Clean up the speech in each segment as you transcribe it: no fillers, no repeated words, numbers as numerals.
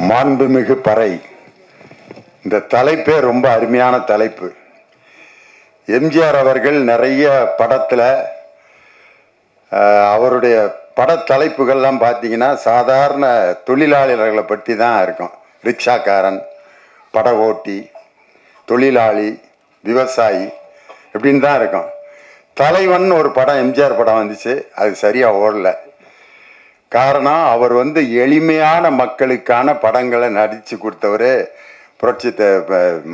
மாண்புமிகு பறை. இந்த தலைப்பே ரொம்ப அருமையான தலைப்பு. எம்ஜிஆர் அவர்கள் நிறைய படத்தில் அவருடைய படத்தலைப்புகள்லாம் பார்த்தீங்கன்னா சாதாரண தொழிலாளர்களை பற்றி தான் இருக்கும். ரிக்ஷாக்காரன், பட ஓட்டி, தொழிலாளி, விவசாயி இப்படின்னு தான் இருக்கும். தலைவன் ஒரு படம் எம்ஜிஆர் படம் வந்துச்சு, அது சரியாக ஓடலை. காரணம், அவர் எளிமையான மக்களுக்கான படங்களை நடித்து கொடுத்தவர் புரட்சி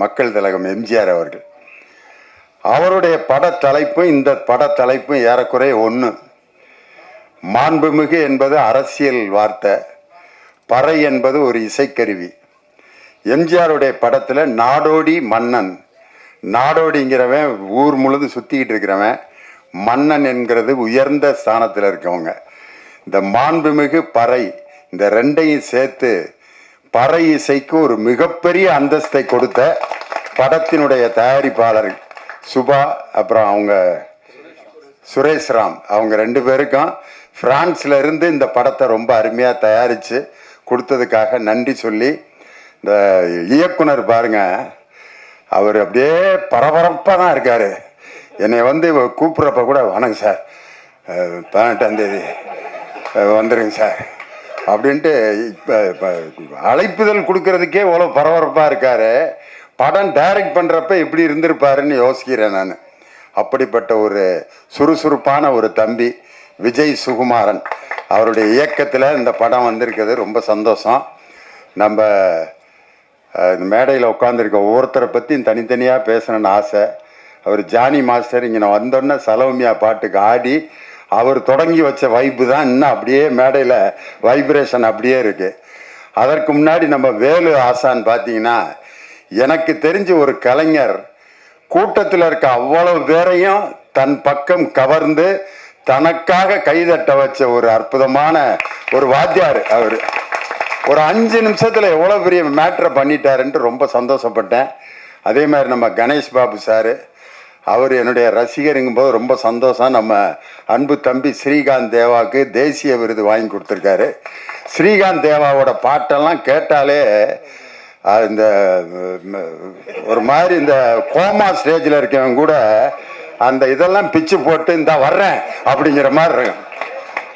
மக்கள் திலகம் எம்ஜிஆர் அவர்கள். அவருடைய படத்தலைப்பும் இந்த படத்தலைப்பும் ஏறக்குறைய ஒன்று. மாண்புமிகு என்பது அரசியல் வார்த்தை, பறை என்பது ஒரு இசைக்கருவி. எம்ஜிஆருடைய படத்தில் நாடோடி மன்னன், நாடோடிங்கிறவன் ஊர் முழுதும் சுற்றிக்கிட்டு இருக்கிறவன், மன்னன் என்கிறது உயர்ந்த ஸ்தானத்தில் இருக்கவங்க. இந்த மாண்புமிகு பறை, இந்த ரெண்டையும் சேர்த்து பறை இசைக்கு ஒரு மிகப்பெரிய அந்தஸ்தை கொடுத்த படத்தினுடைய தயாரிப்பாளர் சுபா, அப்புறம் அவங்க சுரேஷ் ராம், அவங்க ரெண்டு பேருக்கும் பிரான்ஸ்ல இருந்து இந்த படத்தை ரொம்ப அருமையாக தயாரித்து கொடுத்ததுக்காக நன்றி சொல்லி, இந்த இயக்குனர் பாருங்க, அவர் அப்படியே பரபரப்பாக தான் இருக்கார். என்னை கூப்பிட்றப்ப கூட, வணக்கம் சார், 18ஆம் தேதி வந்துடுங்க சார் அப்படின்ட்டு இப்போ அழைப்புதல் கொடுக்கறதுக்கே இவ்வளோ பரபரப்பாக இருக்கார். படம் டைரக்ட் பண்ணுறப்ப எப்படி இருந்திருப்பாருன்னு யோசிக்கிறேன் நான். அப்படிப்பட்ட ஒரு சுறுசுறுப்பான ஒரு தம்பி விஜய் சுகுமாரன் அவருடைய இயக்கத்தில் இந்த படம் வந்திருக்கிறது ரொம்ப சந்தோஷம். நம்ம இந்த மேடையில் உட்காந்துருக்க ஒவ்வொருத்தரை பற்றியும் தனித்தனியாக பேசணுன்னு ஆசை. அவர் ஜானி மாஸ்டர் இங்கே நான் வந்தோடனே சலோமியா பாட்டுக்கு ஆடி அவர் தொடங்கி வச்ச வைப்பு தான் இன்னும் அப்படியே மேடையில் வைப்ரேஷன் அப்படியே இருக்குது. அதற்கு முன்னாடி நம்ம வேலு ஆசான் பார்த்தீங்கன்னா, எனக்கு தெரிஞ்ச ஒரு கலைஞர் கூட்டத்தில் இருக்க அவ்வளவு பேரையும் தன் பக்கம் கவர்ந்து தனக்காக கைதட்ட வச்ச ஒரு அற்புதமான ஒரு வாத்தியார். அவர் ஒரு 5 நிமிஷத்தில் எவ்வளோ பெரிய மேட்ரை பண்ணிட்டாருன்ட்டு ரொம்ப சந்தோஷப்பட்டேன். அதே மாதிரி நம்ம கணேஷ் பாபு சார், அவர் என்னுடைய ரசிகருங்கும் போது ரொம்ப சந்தோஷம். நம்ம அன்பு தம்பி ஸ்ரீகாந்த் தேவாவுக்கு தேசிய விருது வாங்கி கொடுத்துருக்காரு. ஸ்ரீகாந்த் தேவாவோட பாட்டெல்லாம் கேட்டாலே இந்த ஒரு மாதிரி இந்த கோமா ஸ்டேஜில் இருக்கவங்க கூட அந்த இதெல்லாம் பிச்சு போட்டு இந்த வர்றேன் அப்படிங்கிற மாதிரி இருக்கும்.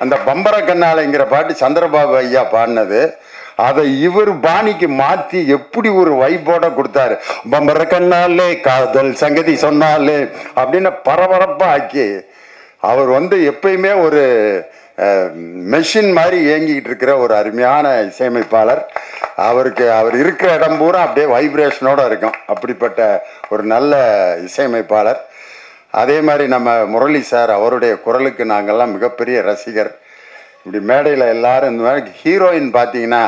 அந்த பம்பர கண்ணாலைங்கிற பாட்டு சந்திரபாபு ஐயா பாடினது, அதை இவர் பாணிக்கு மாற்றி எப்படி ஒரு வைப்போட கொடுத்தாரு. பம்பர கண்ணாலே காதல் சங்கதி சொன்னாலே அப்படின்னு பரபரப்பாக ஆக்கி, அவர் எப்பயுமே ஒரு மெஷின் மாதிரி இயங்கிக்கிட்டு இருக்கிற ஒரு அருமையான இசையமைப்பாளர். அவர் இருக்கிற இடம் பூரா அப்படியே வைப்ரேஷனோடு இருக்கும். அப்படிப்பட்ட ஒரு நல்ல இசையமைப்பாளர். அதே மாதிரி நம்ம முரளி சார், அவருடைய குரலுக்கு நாங்கள்லாம் மிகப்பெரிய ரசிகர். இப்படி மேடையில் எல்லாரும் இந்த மாதிரி ஹீரோயின் பார்த்தீங்கன்னா,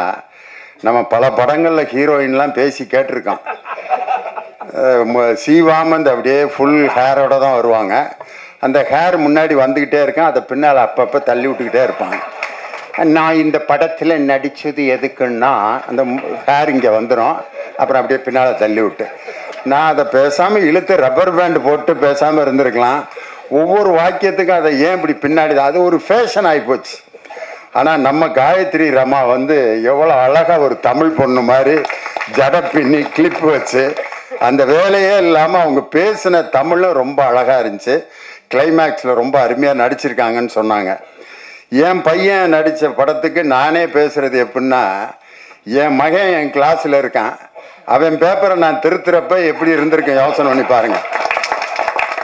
நம்ம பல படங்களில் ஹீரோயின்லாம் பேசி கேட்டிருக்கோம். சீவாமந்த் அப்படியே ஃபுல் ஹேரோட தான் வருவாங்க. அந்த ஹேர் முன்னாடி வந்துக்கிட்டே இருக்கேன், அதை பின்னால் அப்பப்போ தள்ளி விட்டுக்கிட்டே இருப்பாங்க. நான் இந்த படத்தில் நடித்தது எதுக்குன்னா அந்த ஹேர் இங்கே வந்துடும், அப்புறம் அப்படியே பின்னால் தள்ளி விட்டு நான் அதை பேசாமல் இழுத்து ரப்பர் பேண்ட் போட்டு பேசாமல் இருந்திருக்கலாம். ஒவ்வொரு வாக்கியத்துக்கும் அதை ஏன் இப்படி பின்னாடி, அது ஒரு ஃபேஷன் ஆகிப்போச்சு. ஆனால் நம்ம காயத்ரி ரமா எவ்வளோ அழகாக ஒரு தமிழ் பொண்ணு மாதிரி ஜட பின்னி கிளிப்பு வச்சு அந்த வேலையே இல்லாமல் அவங்க பேசின தமிழும் ரொம்ப அழகாக இருந்துச்சு. கிளைமேக்ஸில் ரொம்ப அருமையாக நடிச்சிருக்காங்கன்னு சொன்னாங்க. என் பையன் நடித்த படத்துக்கு நானே பேசுகிறது எப்படின்னா, என் மகன் என் கிளாஸில் இருக்கான், அவன் பேப்பரை நான் திருத்துறப்ப எப்படி இருந்திருக்கேன் யோசனை பண்ணி பாருங்க.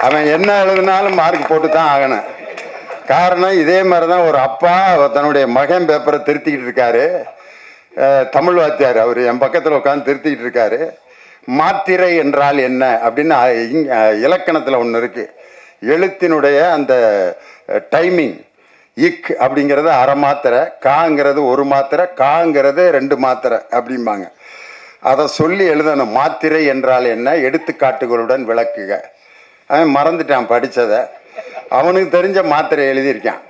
அவன் என்ன எழுதினாலும் மார்க் போட்டு தான் ஆகணும். காரணம், இதே மாதிரி தான் ஒரு அப்பா தன்னுடைய மகன் பேப்பரை திருத்திக்கிட்டு இருக்காரு. தமிழ் வாத்தியார் அவர் என் பக்கத்தில் உட்காந்து திருத்திக்கிட்டு இருக்காரு. மாத்திரை என்றால் என்ன அப்படின்னு இலக்கணத்தில் ஒன்று இருக்குது. எழுத்தினுடைய அந்த டைமிங், இக் அப்படிங்கிறது அரை மாத்திரை, காங்கிறது 1 மாத்திரை, காங்கிறது 2 மாத்திரை அப்படிம்பாங்க. அதை சொல்லி எழுதணும். மாத்திரை என்றால் என்ன, எடுத்துக்காட்டுகளுடன் விளக்குக. அவன் மறந்துட்டான் படித்ததை, அவனுக்கு தெரிஞ்ச மாத்திரை எழுதியிருக்கான்.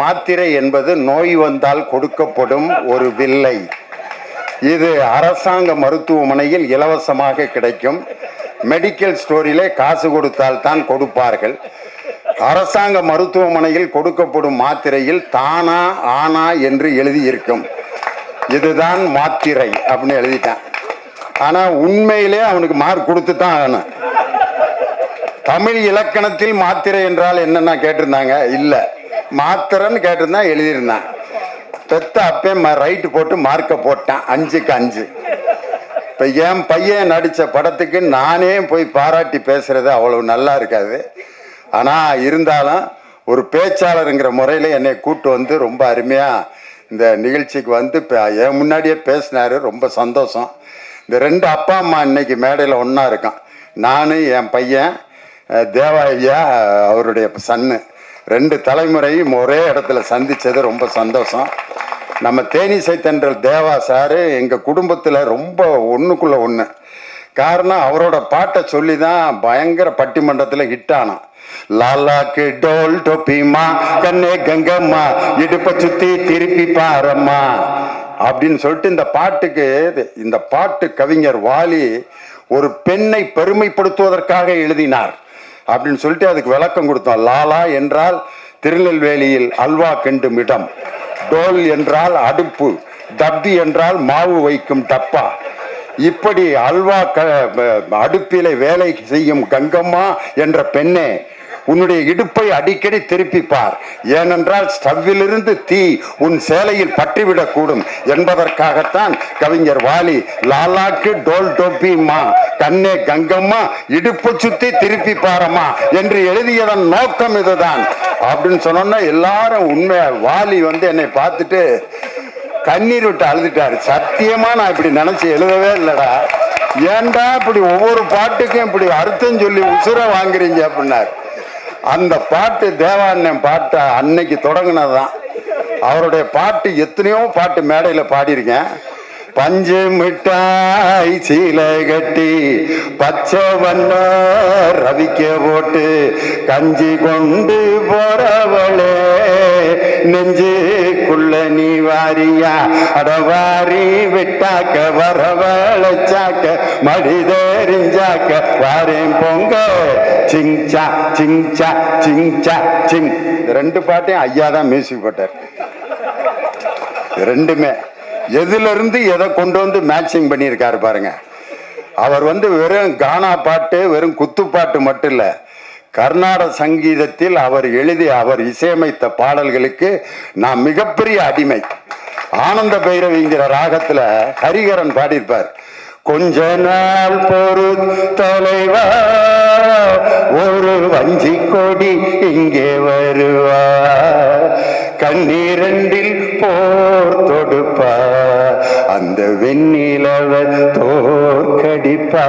மாத்திரை என்பது நோய் வந்தால் கொடுக்கப்படும் ஒரு வில்லை. இது அரசாங்க மருத்துவமனையில் இலவசமாக கிடைக்கும். மெடிக்கல் ஸ்டோரிலே காசு கொடுத்தால் தான் கொடுப்பார்கள். அரசாங்க மருத்துவமனையில் கொடுக்கப்படும் மாத்திரையில் தானா ஆனா என்று எழுதியிருக்கும். இதுதான் மாத்திரை அப்படின்னு எழுதிட்டான். ஆனால் உண்மையிலே அவனுக்கு மார்க் கொடுத்து தான் ஆகணும். தமிழ் இலக்கணத்தில் மாத்திரை என்றால் என்னன்னா கேட்டிருந்தாங்க, இல்லை மாத்திரைன்னு கேட்டிருந்தான், எழுதியிருந்தான். பெத்த அப்பே ரைட்டு போட்டு மார்க்கை போட்டான் 5க்கு 5. இப்போ என் பையன் நடித்த படத்துக்கு நானே போய் பாராட்டி பேசுறது அவ்வளவு நல்லா இருக்காது. ஆனால் இருந்தாலும் ஒரு பேச்சாளருங்கிற முறையில் என்னை கூட்டு வந்து ரொம்ப அருமையாக இந்த நிகழ்ச்சிக்கு வந்து என் முன்னாடியே பேசினார். ரொம்ப சந்தோஷம். இந்த 2 அப்பா அம்மா இன்னைக்கு மேடையில் ஒன்றா இருக்கான். நான் என் பையன் தேவா ஐயா அவருடைய சன்னு 2 தலைமுறையும் ஒரே இடத்துல சந்தித்தது ரொம்ப சந்தோஷம். நம்ம தேனிசை தென்றல் தேவா சார் எங்கள் குடும்பத்தில் ரொம்ப ஒன்றுக்குள்ளே ஒன்று. காரணம் அவரோட பாட்டை சொல்லி தான் பயங்கர பட்டிமன்றத்தில் ஹிட் ஆனான். லாலாக்கு டோல் டொப்பிமா கண்ணே கங்கம்மா இடுப்பை சுத்தி திருப்பி பாரம்மா அப்படின்னு சொல்லிட்டு இந்த பாட்டு கவிஞர் வாலி ஒரு பெண்ணை பெருமைப்படுத்துவதற்காக எழுதினார் அப்படின்னு சொல்லிட்டு அதுக்கு விளக்கம் கொடுத்தோம். லாலா என்றால் திருநெல்வேலியில் அல்வா கிண்டும் இடம், டோல் என்றால் அடுப்பு, டப்பி என்றால் மாவு வைக்கும் டப்பா. இப்படி அல்வா அடுப்பிலே வேலை செய்யும் கங்கம்மா என்ற பெண்ணே, உன்னுடைய இடுப்பை அடிக்கடி திருப்பிப்பார். ஏனென்றால் ஸ்டவ்விலிருந்து தீ உன் சேலையில் பற்றிவிடக்கூடும் என்பதற்காகத்தான் கவிஞர் வாலி லாலாக்கு டோல் டோப்பிமா கண்ணே கங்கம்மா இடுப்பு சுத்தி திருப்பி பாரம்மா என்று எழுதியதன் நோக்கம் இதுதான் அப்படின்னு சொன்னோன்னா எல்லாரும் உண்மையா வாலி வந்து என்னை பார்த்துட்டு கண்ணீர் விட்டு அழுதுட்டாரு. சத்தியமா நான் இப்படி நினைச்சு எழுதவே இல்லடா, ஏன்டா இப்படி ஒவ்வொரு பாட்டுக்கும் இப்படி அர்த்தம் சொல்லி உசுர வாங்குறீங்க அப்படின்னாரு. அந்த பாட்டு தேவாண்ணன் பாட்டை அன்னைக்கு தொடங்கினதுதான். அவருடைய பாட்டு எத்தனையோ பாட்டு மேடையில் பாடியிருக்கேன். பஞ்சு மிட்டாய் சீலை கட்டி பச்சை வண்ண ரவிக்க போட்டு கஞ்சி கொண்டு போறவளே நெஞ்சுக்குள்ள நீ வாரியா அடவாரி விட்டாக்க வரவழைச்சாக்க மடிதெறிஞ்சாக்க வாரேன் பொங்க சிங்சா சிங்சா சிங்சா சிங். 2 பாட்டையும் ஐயா தான் மியூசிக் போட்டார். 2மே எதுல இருந்து எதை கொண்டு வந்து மேட்சிங் பண்ணியிருக்காரு பாருங்க. அவர் வந்து வெறும் கானா பாட்டு வெறும் குத்துப்பாட்டு மட்டும் இல்லை, கர்நாடக சங்கீதத்தில் அவர் எழுதி அவர் இசையமைத்த பாடல்களுக்கு நான் மிகப்பெரிய அடிமை. ஆனந்த பைரவிங்கிற ராகத்துல ஹரிகரன் பாடியிருப்பார். கொஞ்ச நாள் பொறு தலைவா ஒரு வஞ்சி கொடி இங்கே வருவா, கண்ணீரண்டில் போர் தொடுப்பா, அந்த வெண்ணிலவ தோற்கடிப்பா.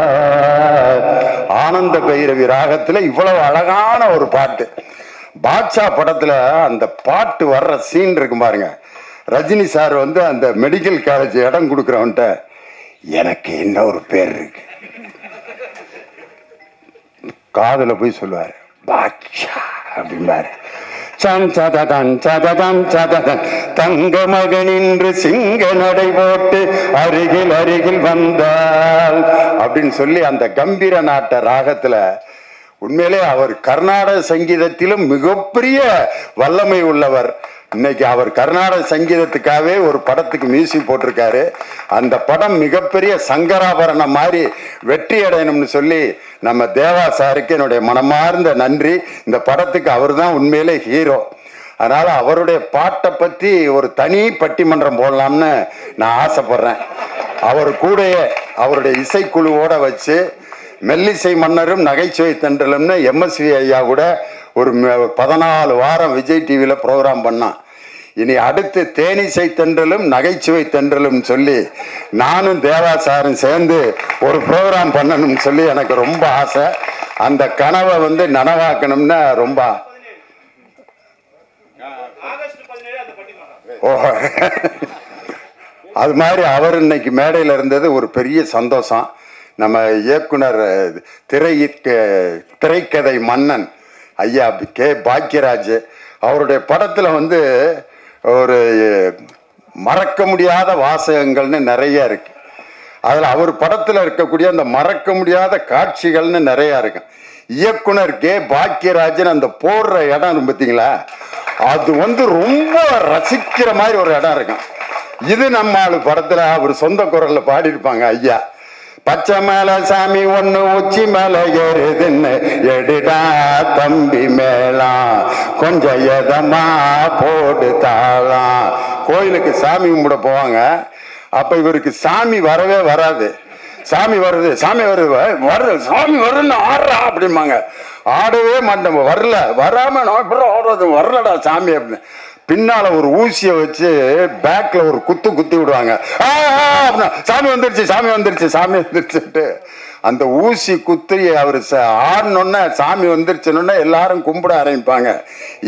ஆனந்த பைரவி ராகத்துல இவ்வளவு அழகான ஒரு பாட்டு. பாட்ஷா படத்துல அந்த பாட்டு வர்ற சீன் இருக்கு பாருங்க. ரஜினி சார் வந்து அந்த மெடிக்கல் காலேஜ் இடம் கொடுக்குறவன்ட்ட எனக்கு என்ன ஒரு பேர் இருக்கு காதுல போய் சொல்லுவாரு, பாட்ஷா அப்படிம்பாரு. தங்க மகனின்று சிங்க நடை போட்டு அருகில் அருகில் வந்தால் அப்படின்னு சொல்லி அந்த கம்பீர நாட்ட ராகத்துல உண்மையிலே அவர் கர்நாடக சங்கீதத்திலும் மிகப்பெரிய வல்லமை உள்ளவர். இன்னைக்கு அவர் கர்நாடக சங்கீதத்துக்காகவே ஒரு படத்துக்கு மியூசிக் போட்டிருக்காரு. அந்த படம் மிகப்பெரிய சங்கராபரணம் மாதிரி வெற்றி அடையணும்னு சொல்லி நம்ம தேவா சாருக்கு என்னுடைய மனமார்ந்த நன்றி. இந்த படத்துக்கு அவர் தான் உண்மையிலே ஹீரோ. அதனால அவருடைய பாட்டை பற்றி ஒரு தனி பட்டிமன்றம் போடலாம்னு நான் ஆசைப்படுறேன். அவர் கூடயே அவருடைய இசைக்குழுவோட வச்சு மெல்லிசை மன்னரும் நகைச்சுவை தென்றலும்னு எம்எஸ்வி ஐயா கூட ஒரு 14 வாரம் விஜய் டிவியில் ப்ரோக்ராம் பண்ணான். இனி அடுத்து தேனிசை தென்றலும் நகைச்சுவை தென்றலும் சொல்லி நானும் தேவா சாரும் சேர்ந்து ஒரு ப்ரோக்ராம் பண்ணணும்னு சொல்லி எனக்கு ரொம்ப ஆசை. அந்த கனவை வந்து நனவாக்கணும்னு ரொம்ப அது மாதிரி அவர் இன்னைக்கு மேடையில் இருந்தது ஒரு பெரிய சந்தோஷம். நம்ம இயக்குனர் திரைக்கதை மன்னன் ஐயா கே பாக்யராஜ் அவருடைய படத்தில் வந்து ஒரு மறக்க முடியாத வாசகங்கள்னு நிறைய இருக்கு. அதில் அவர் படத்தில் இருக்கக்கூடிய அந்த மறக்க முடியாத காட்சிகள்னு நிறையா இருக்கு. இயக்குனர் கே பாக்யராஜன் அந்த போடுற இடம் பார்த்தீங்களா, அது வந்து ரொம்ப ரசிக்கிற மாதிரி ஒரு இடம் இருக்கும். இது நம்ம ஆளு படத்துல அவர் சொந்த குரல்ல பாடியிருப்பாங்க ஐயா. பச்சை மேல சாமி ஒண்ணு உச்சி மேல ஏறுதுன்னு எடுடா தம்பி மேலாம் கொஞ்சம் எதமா போடு தாளாம். கோயிலுக்கு சாமி கும்பிட போவாங்க. அப்ப இவருக்கு சாமி வரவே வராது. சாமி வருது சாமி வருது வருது சாமி வருதுன்னு ஆடுறா அப்படிம்பாங்க. ஆடவே மாட்டேன், வரல வராம நான் இப்படி ஆடுறது வரலடா சாமி அப்படின்னு. பின்னால ஒரு ஊசியை வச்சு பேக்ல ஒரு குத்தி விடுவாங்க. அப்படின்னா சாமி வந்துருச்சு சாமி வந்துருச்சு சாமி வந்துருச்சுட்டு அந்த ஊசி குத்தி அவர் ஆடணுன்னா சாமி வந்துருச்சுன்னு எல்லாரும் கும்பிட ஆரம்பிப்பாங்க.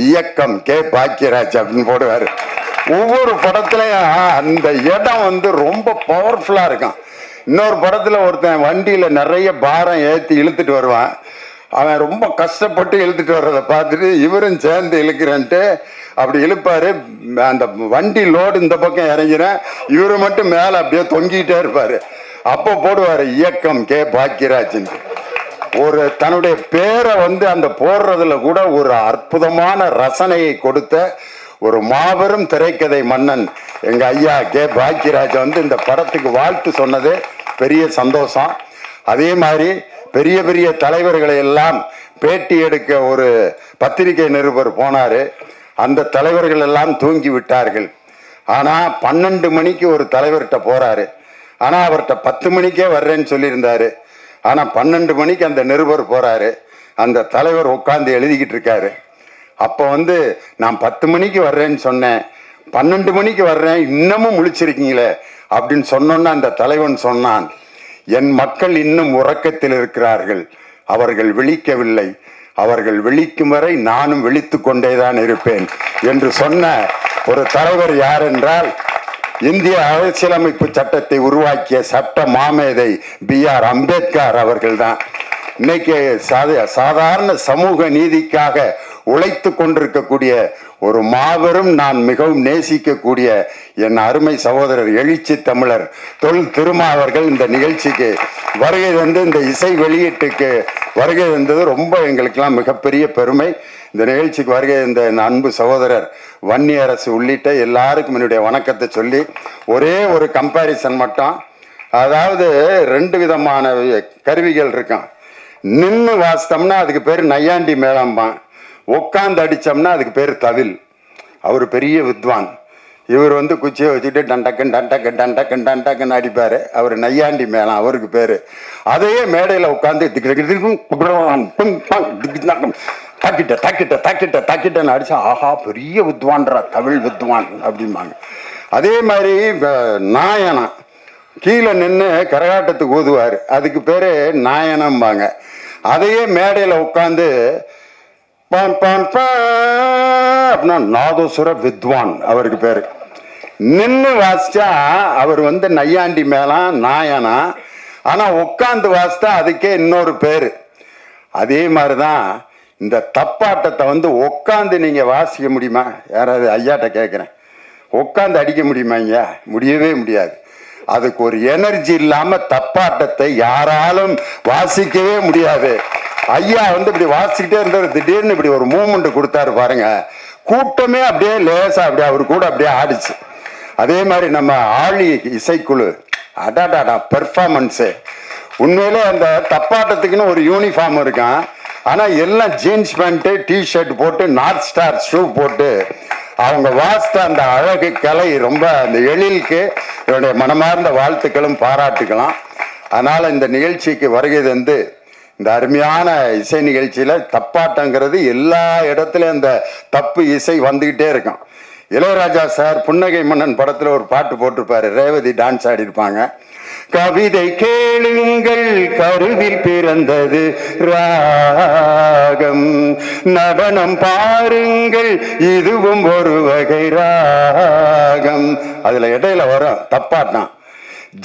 இயக்கம் கே பாக்கியராஜ் அப்படின்னு போடுவாரு. ஒவ்வொரு படத்துலயும் அந்த இடம் வந்து ரொம்ப பவர்ஃபுல்லா இருக்கும். இன்னொரு படத்துல ஒருத்தன் வண்டியில நிறைய பாரம் ஏற்றி இழுத்துட்டு வருவான். அவன் ரொம்ப கஷ்டப்பட்டு இழுத்துட்டு வர்றதை பார்த்துட்டு இவரும் சேர்ந்து இழுக்கிறேன்ட்டு அப்படி இழுப்பாரு. அந்த வண்டி லோடு இந்த பக்கம் இறங்கிறேன், இவரு மட்டும் மேல அப்படியே தொங்கிட்டே இருப்பாரு. அப்போ போடுவாரு இயக்கம் கே பாக்கியராஜ். ஒரு தன்னுடைய பேரை வந்து அந்த போடுறதுல கூட ஒரு அற்புதமான ரசனையை கொடுத்த ஒரு மாபெரும் திரைக்கதை மன்னன் எங்க ஐயா கே பாக்கியராஜ் வந்து இந்த படத்துக்கு வாழ்த்து சொன்னது பெரிய சந்தோஷம். அதே மாதிரி பெரிய பெரிய தலைவர்களை எல்லாம் பேட்டி எடுக்க ஒரு பத்திரிகை நிருபர் போனாரு. அந்த தலைவர்கள் எல்லாம் தூங்கி விட்டார்கள். ஆனா 12 மணிக்கு ஒரு தலைவர்கிட்ட போறாரு. ஆனா அவர்கிட்ட 10 மணிக்கே வர்றேன்னு சொல்லியிருந்தாரு. ஆனா 12 மணிக்கு அந்த நிருபர் போறாரு. அந்த தலைவர் உட்கார்ந்து எழுதிக்கிட்டு இருக்காரு. அப்போ வந்து நான் 10 மணிக்கு வர்றேன்னு சொன்னேன், 12 மணிக்கு வர்றேன், இன்னமும் முழிச்சிருக்கீங்களே அப்படின்னு சொன்னோன்னு அந்த தலைவன் சொன்னான், என் மக்கள் இன்னும் உறக்கத்தில் இருக்கிறார்கள், அவர்கள் விழிக்கவில்லை, அவர்கள் விழிக்கும் வரை நானும் விழித்து கொண்டேதான் இருப்பேன் என்று சொன்ன ஒரு தலைவர் யார் என்றால் இந்திய அரசியலமைப்பு சட்டத்தை உருவாக்கிய சட்ட மாமேதை BR அம்பேத்கர் அவர்கள்தான். இன்னைக்கு சாதாரண சமூக நீதிக்காக உழைத்து கொண்டிருக்கக்கூடிய ஒரு மாபெரும், நான் மிகவும் நேசிக்கக்கூடிய என் அருமை சகோதரர் எழுச்சி தமிழர் தொல் திருமா அவர்கள் இந்த நிகழ்ச்சிக்கு வருகை தந்து இந்த இசை வெளியீட்டுக்கு வருகை தந்தது ரொம்ப எங்களுக்கெல்லாம் மிகப்பெரிய பெருமை. இந்த நிகழ்ச்சிக்கு வருகை இந்த அன்பு சகோதரர் வன்னி அரசு உள்ளிட்ட எல்லாருக்கும் என்னுடைய வணக்கத்தை சொல்லி ஒரே ஒரு கம்பேரிசன் மட்டும். அதாவது 2 விதமான கருவிகள் இருக்கும். நின்று வாசித்தோம்னா அதுக்கு பேர் நையாண்டி மேளம்பான், உட்காந்து அடித்தோம்னா அதுக்கு பேர் தவில். அவர் பெரிய வித்வான். இவர் வந்து குச்சியை வச்சுட்டு டண்டக்கன் டண்டக்கன் டண்டக்கன் டண்டக்கன் அடிப்பார். அவர் நையாண்டி மேளம் அவருக்கு பேர். அதையே மேடையில் உட்காந்து தக்கிட்ட தக்கிட்ட தக்கிட்ட தக்கிட்டன்னு அடிச்சா ஆஹா பெரிய வித்வான்றா தமிழ் வித்வான் அப்படிம்பாங்க. அதே மாதிரி நாயனம் கீழே நின்று கரகாட்டத்துக்கு ஊதுவார், அதுக்கு பேர் நாயனம்பாங்க. அதையே மேடையில் உட்காந்து பான் பான் அப்படின்னா நாதஸ்வர வித்வான் அவருக்கு பேர். நின்று வாசிச்சா அவர் வந்து நையாண்டி மேளம் நாயனா, ஆனால் உட்காந்து வாசித்தா அதுக்கே இன்னொரு பேர். அதே மாதிரி தான் இந்த தப்பாட்டத்தை வந்து உட்காந்து நீங்கள் வாசிக்க முடியுமா? யாராவது ஐயாட்ட கேட்குறேன், உட்காந்து அடிக்க முடியுமா? ஐயா முடியவே முடியாது. அதுக்கு ஒரு எனர்ஜி இல்லாமல் தப்பாட்டத்தை யாராலும் வாசிக்கவே முடியாது. ஐயா வந்து இப்படி வாசிக்கிட்டே இருந்தவர் திடீர்னு இப்படி ஒரு மூமெண்ட் கொடுத்தாரு பாருங்க, கூட்டமே அப்படியே லேசா அப்படியே அவர் கூட அப்படியே ஆடிச்சு. அதே மாதிரி நம்ம ஆழி இசைக்குழு அடாடாடா பெர்ஃபார்மன்ஸு உண்மையிலே அந்த தப்பாட்டத்துக்குன்னு ஒரு யூனிஃபார்ம் இருக்கான். ஆனால் எல்லாம் ஜீன்ஸ் பேண்ட்டு டிஷர்ட் போட்டு நார்த் ஸ்டார் ஷூ போட்டு அவங்க வாசித்த அந்த அழகு கலை ரொம்ப அந்த எழிலுக்கு என்னுடைய மனமார்ந்த வாழ்த்துக்களும் பாராட்டுக்கலாம். அதனால் இந்த நிகழ்ச்சிக்கு வருகை தந்து இந்த அருமையான இசை நிகழ்ச்சியில் தப்பாட்டங்கிறது எல்லா இடத்துலையும் அந்த தப்பு இசை வந்துக்கிட்டே இருக்கும். இளையராஜா சார் புன்னகை மன்னன் படத்தில் ஒரு பாட்டு போட்டிருப்பாரு, ரேவதி டான்ஸ் ஆடிருப்பாங்க. கவிதை கேளுங்கள் கருவில் பிறந்தது ராகம், நடனம் பாருங்கள் இதுவும் ஒரு வகை ராகம். அதுல இடையில வரும் தப்பாட்டம்,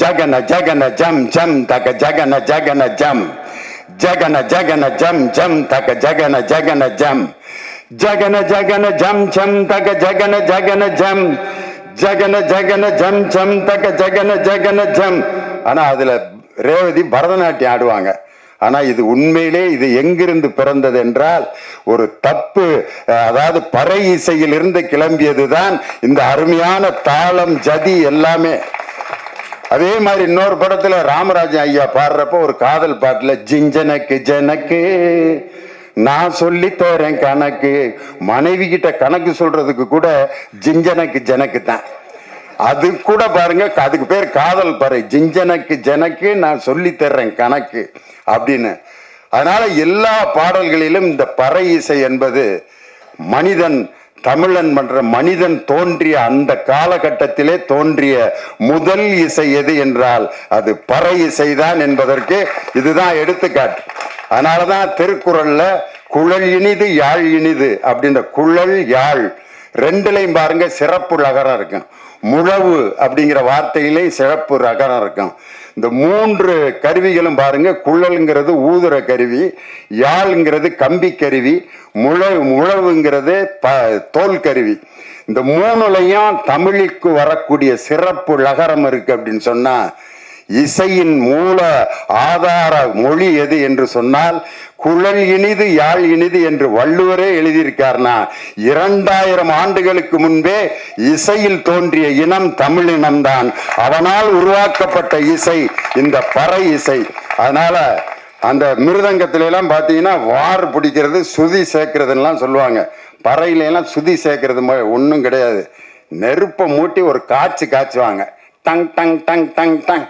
ஜகன ஜகன ஜம் ஜம் தக ஜகன ஜகன ஜம், ஜகன ஜகன ஜம் ஜம் தக ஜகன ஜகன ஜம், ஜகன ஜகன ஜம் ஜம் தக ஜகன ஜகன ஜம், ஜகன ஜகன ஜம் ஜம் தக ஜகன ஜகன ஜம். ஆனா அதுல ரேவதி பரதநாட்டியம் ஆடுவாங்க. ஆனால் இது உண்மையிலே இது எங்கிருந்து பிறந்தது என்றால் ஒரு தப்பு, அதாவது பறை இசையிலிருந்து கிளம்பியதுதான் இந்த அருமையான தாளம், ஜதி எல்லாமே. அதே மாதிரி இன்னொரு படத்துல ராமராஜன் ஐயா பாடுறப்ப ஒரு காதல் பாட்டுல ஜிஞ்சனக்கு ஜனக்கு நான் சொல்லி தரேன் கணக்கு, மனைவி கிட்ட கணக்கு சொல்றதுக்கு கூட ஜிஞ்சனக்கு ஜனக்கு தான். அது கூட பாருங்க, அதுக்கு பேர் காதல் பறை, ஜிஞ்சனக்கு ஜனக்கு நான் சொல்லி தர்றேன் கணக்கு அப்படின்னு. அதனால எல்லா பாடல்களிலும் இந்த பறை இசை என்பது மனிதன், தமிழன் என்ற மனிதன் தோன்றிய அந்த காலகட்டத்திலே தோன்றிய முதல் இசை எது என்றால் அது பறை இசைதான் என்பதற்கு இதுதான் எடுத்துக்காட்டு. அதனாலதான் திருக்குறள்ல குழல் இனிது யாழ் இனிது அப்படின்ற குழல் யாழ் ரெண்டுலையும் பாருங்க சிறப்பு ரகரம் இருக்கும். முழவு அப்படிங்கிற வார்த்தையிலே சிறப்பு ரகரம் இருக்கும். இந்த மூன்று கருவிகளும் பாருங்க, குழல்ங்கிறது ஊதுற கருவி, யாழ்ங்கிறது கம்பி கருவி, முழவுங்கிறது தோல் கருவி. இந்த மூணுலையும் தமிழுக்கு வரக்கூடிய சிறப்பு லகரம் இருக்கு அப்படின்னு சொன்னா, இசையின் மூல ஆதார மொழி எது என்று சொன்னால் குழல் இனிது யாழ் இனிது என்று வள்ளுவரே எழுதியிருக்கார்னா, 2000 ஆண்டுகளுக்கு முன்பே இசையில் தோன்றிய இனம் தமிழ் இனம்தான். அவனால் உருவாக்கப்பட்ட இசை இந்த பறை இசை. அதனால அந்த மிருதங்கத்தில எல்லாம் பார்த்தீங்கன்னா வார் பிடிக்கிறது, சுதி சேர்க்கறதுலாம் சொல்லுவாங்க. பறையில எல்லாம் சுதி சேர்க்கறது ஒன்றும் கிடையாது. நெருப்பை மூட்டி ஒரு காய்ச்சுவாங்க, டங் டங் டங் டங் டங்.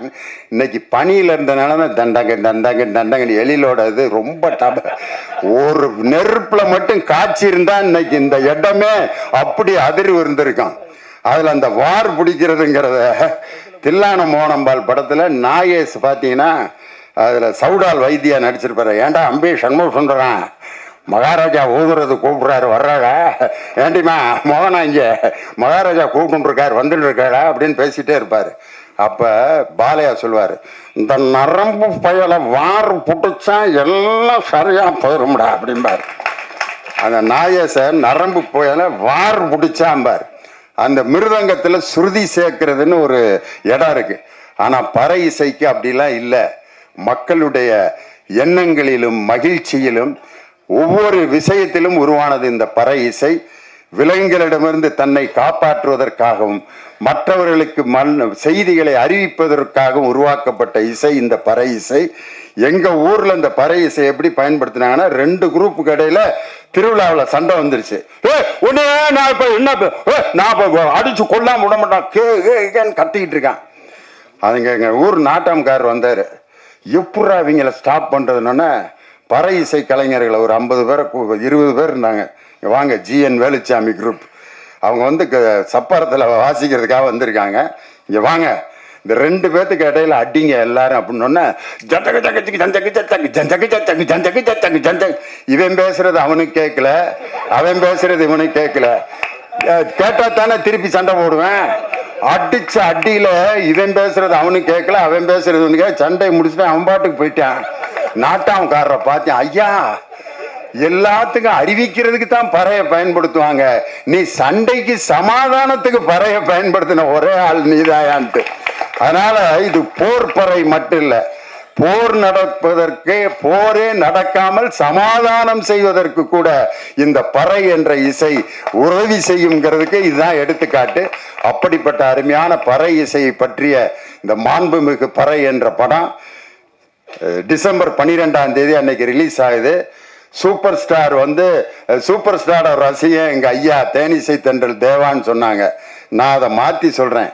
இன்னைக்கு பனியில இருந்தனால தான் தண்டங்க தண்டங்க தண்டங்க எழிலோட இது ரொம்ப ஒரு நெருப்புல மட்டும் காய்ச்சி இருந்தா இன்னைக்கு இந்த இடமே அப்படி அதிர்வு இருந்திருக்கும். அதுல அந்த வார் பிடிக்கிறதுங்கிறத தில்லான மோனம்பால் படத்துல நாகேஷ் பார்த்தீங்கன்னா அதுல சவுடால் வைத்தியா நடிச்சிருப்பாரு. ஏன்டா அம்பி சண்முகம் சொல்றான், மகாராஜா ஊதுறது கூப்பிடுறாரு வர்றாடா, ஏண்டிமா மோகனா இங்க மகாராஜா கூப்பிட்டுருக்காரு வந்துட்டு இருக்காடா அப்படின்னு பேசிட்டே இருப்பாரு. அப்ப பாலையா சொல்லுவாரு, இந்த நரம்பு பயலை வார் புட்டுச்சா எல்லாம் சரியா போயிரும்டா அப்படிம்பாரு. அந்த நாயச நரம்பு புயலை வார் புடிச்சாம்பார். அந்த மிருதங்கத்துல சுருதி சேர்க்கிறதுன்னு ஒரு இடம் இருக்கு. ஆனா பறை இசைக்கு அப்படிலாம் இல்லை. மக்களுடைய எண்ணங்களிலும் மகிழ்ச்சியிலும் ஒவ்வொரு விஷயத்திலும் உருவானது இந்த பறை இசை. விலங்குகளிடமிருந்து தன்னை காப்பாற்றுவதற்காகவும் மற்றவர்களுக்கு செய்திகளை அறிவிப்பதற்காகவும் உருவாக்கப்பட்ட இசை இந்த பறை இசை. எங்க ஊர்ல இந்த பறை இசை எப்படி பயன்படுத்தினாங்கன்னா, 2 குரூப்புக்கு இடையில திருவிழாவில் சண்டை வந்துருச்சு. நான் அடிச்சு கொல்லாம விட மாட்டான் கத்திக்கிட்டு இருக்கான். அதுங்க எங்க ஊர் நாட்டாம்காரர் வந்தாரு. எப்படா இவங்களை ஸ்டாப் பண்றதுன்னா, பறை இசை கலைஞர்களை ஒரு 50 பேர் 20 பேர் இருந்தாங்க. வாங்க ஜிஎன் வேலுச்சாமி குரூப், அவங்க வந்து சப்பரத்தில் வாசிக்கிறதுக்காக வந்திருக்காங்க. இங்கே வாங்க, இந்த 2 பேர்த்துக்கு இடையில அடிங்க எல்லாரும் அப்படின்னு. ஜந்தக்கு ஜந்தக்கு ஜந்தக்கு ஜந்தக்கு ஜந்தக்கு ஜந்தக்கு ஜந்தக்கு ஜந்தக்கு ஜந்தக்கு. இவன் பேசுறது அவனுக்கு கேட்கல, அவன் பேசுறது இவனுக்கு கேட்கல. கேட்டா தானே திருப்பி சண்டை போடுவேன். அடிச்ச அடியில இவன் பேசுறது அவனுக்கு கேட்கல, அவன் பேசுறது இவனுக்கு. சண்டை முடிச்சுட்டு அவன் பாட்டுக்கு போயிட்டான். நாட்டாம்காரரை பார்த்தேன், ஐயா எல்லாத்துக்கும் அறிவிக்கிறதுக்கு தான் பறையை பயன்படுத்துவாங்க, நீ சண்டைக்கு சமாதானத்துக்கு பறையை பயன்படுத்தின ஒரே ஆள் நீதாயான்ட்டு. அதனால இது போர் பறை மட்டும் இல்லை, போர் நடப்பதற்கு, போரே நடக்காமல் சமாதானம் செய்வதற்கு கூட இந்த பறை என்ற இசை உதவி செய்யுங்கிறதுக்கு இதுதான் எடுத்துக்காட்டு. அப்படிப்பட்ட அருமையான பறை இசையை பற்றிய இந்த மாண்புமிகு பறை என்ற படம் டிசம்பர் 12ஆம் தேதி அன்னைக்கு ரிலீஸ் ஆகுது. சூப்பர் ஸ்டார் வந்து சூப்பர் ஸ்டாரோட ரசிகன் எங்க ஐயா தேனிசை தென்றல் தேவான்னு சொன்னாங்க. நான் அதை மாத்தி சொல்றேன்,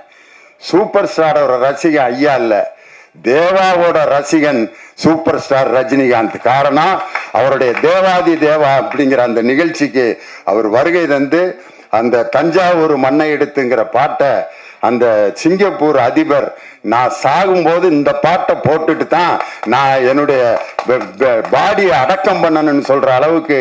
சூப்பர் ஸ்டாரோட ரசிகன் ஐயா இல்ல, தேவாவோட ரசிகன் சூப்பர் ஸ்டார் ரஜினிகாந்த். காரணம், அவருடைய தேவாதி தேவா அப்படிங்கிற அந்த நிகழ்ச்சிக்கு அவர் வருகை தந்து அந்த தஞ்சாவூர் மண்ணை எடுத்துங்கிற பாட்டை அந்த சிங்கப்பூர் அதிபர், நான் சாகும்போது இந்த பாட்டை போட்டுட்டு தான் நான் என்னுடைய பாடியை அடக்கம் பண்ணணும்னு சொல்ற அளவுக்கு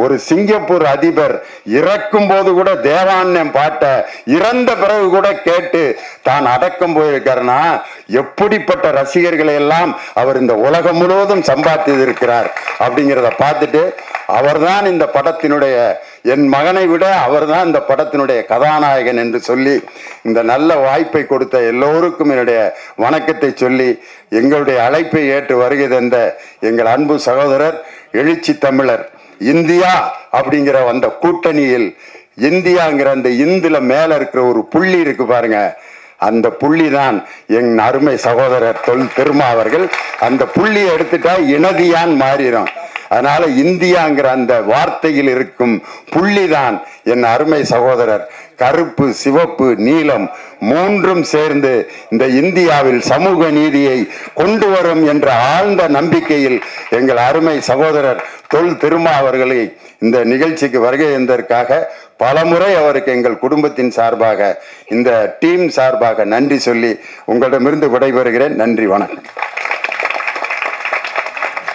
ஒரு சிங்கப்பூர் அதிபர் இறக்கும் போது கூட தேவான்யம் பாட்டை இறந்த பிறகு கூட கேட்டு தான் அடக்கம் போயிருக்காருன்னா, எப்படிப்பட்ட ரசிகர்களை எல்லாம் அவர் இந்த உலகம் முழுவதும் சம்பாதித்து இருக்கிறார் அப்படிங்கிறத பார்த்துட்டு, அவர்தான் இந்த படத்தினுடைய, என் மகனை விட அவர்தான் இந்த படத்தினுடைய கதாநாயகன் என்று சொல்லி இந்த நல்ல நல்ல வாய்ப்பை கொடுத்த எல்லோருக்கும் என்னுடைய வணக்கத்தை சொல்லி, எங்களுடைய அழைப்பை ஏற்று வருகை தந்த எங்கள் அன்பு சகோதரர் எழுச்சி தமிழர் இந்தியா அப்படிங்கிற அந்த கூட்டணியில், இந்தியாங்கிற அந்த இந்துல மேல இருக்கிற ஒரு புள்ளி இருக்கு பாருங்க, அந்த புள்ளி தான் என் அருமை சகோதரர் தொல் திருமா அவர்கள். அந்த புள்ளியை எடுத்துட்டா இனதியான் மாறிடும். அதனால இந்தியாங்கிற அந்த வார்த்தையில் இருக்கும் புள்ளிதான் என் அருமை சகோதரர். கருப்பு, சிவப்பு, நீலம் மூன்றும் சேர்ந்து இந்த இந்தியாவில் சமூக நீதியை கொண்டு வரும் என்ற ஆழ்ந்த நம்பிக்கையில் எங்கள் அருமை சகோதரர் தொல் திருமா அவர்களை இந்த நிகழ்ச்சிக்கு வருகை தந்ததற்காக பலமுறை அவருக்கு எங்கள் குடும்பத்தின் சார்பாக, இந்த டீம் சார்பாக நன்றி சொல்லி உங்களிடமிருந்து விடைபெறுகிறேன். நன்றி, வணக்கம்.